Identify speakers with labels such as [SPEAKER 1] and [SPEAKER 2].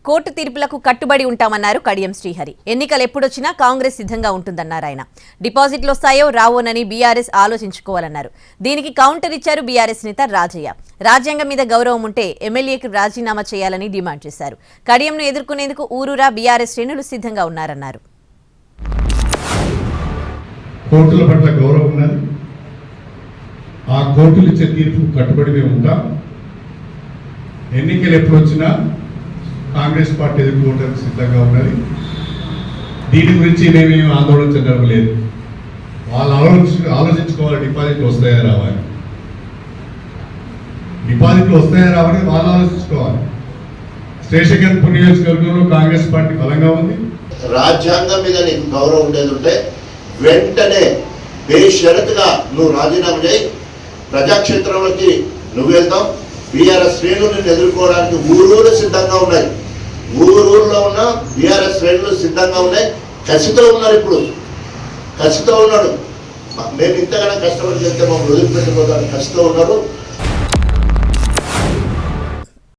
[SPEAKER 1] Court తీర్పులకు కట్టుబడి ఉంటామన్నారు కడియం శ్రీహరి. ఎన్నికలు ఎప్పుడొచ్చినా కాంగ్రెస్ సిద్ధంగా ఉంటుందన్నారు ఆయన. డిపాజిట్లు వస్తాయో రావోనని బీఆర్ఎస్ ఆలోచించుకోవాలన్నారు. దీనికి కౌంటర్ ఇచ్చారు బీఆర్ఎస్ నేత రాజయ్య. రాజ్యాంగం మీద గౌరవం ఉంటే ఎమ్మెల్యేకి రాజీనామా చేయాలని డిమాండ్ చేశారు. కడియంను ఎదుర్కొనేందుకు ఊరూరా బీఆర్ఎస్ శ్రేణులు సిద్ధంగా ఉన్నారన్నారు.
[SPEAKER 2] కోర్టుల పట్ల గౌరవం ఉన్నది. ఆ కోర్టులు ఇచ్చే తీర్పు కట్టుబడి మేము ఉంటాం. ఎన్నికలు ఎప్పుడు వచ్చినా కాంగ్రెస్ పార్టీ ఎదుర్కోవడానికి సిద్ధంగా ఉన్నది. దీని గురించి మేమేమి ఆందోళన చెందడం లేదు. వాళ్ళు ఆలోచించుకోవాలి, డిపాజిట్లు వస్తాయా రావాలి, డిపాజిట్లు వస్తాయా రావాలి వాళ్ళు ఆలోచించుకోవాలి. స్టేషన్ నియోజకవర్గంలో కాంగ్రెస్ పార్టీ బలంగా ఉంది.
[SPEAKER 3] రాజ్యాంగం మీద నీకు గౌరవం ఉండేది ఉంటే వెంటనే బేషరతుగా నువ్వు రాజీనామా చేయి. ప్రజాక్షేత్రంలోకి నువ్వు వెళ్తావు. బీఆర్ఎస్ శ్రేణులను ఎదుర్కోవడానికి ఊరూరు సిద్ధంగా ఉన్నాయి. ఊరూరులో ఉన్న బీఆర్ఎస్ శ్రేణులు సిద్ధంగా ఉన్నాయి. కసితో ఉన్నారు. ఇప్పుడు కసితో ఉన్నాడు. మేము ఇంతగానో కష్టపడి చేస్తే మమ్మల్ని వదిలిపెట్టిపోతాను కసితో ఉన్నారు.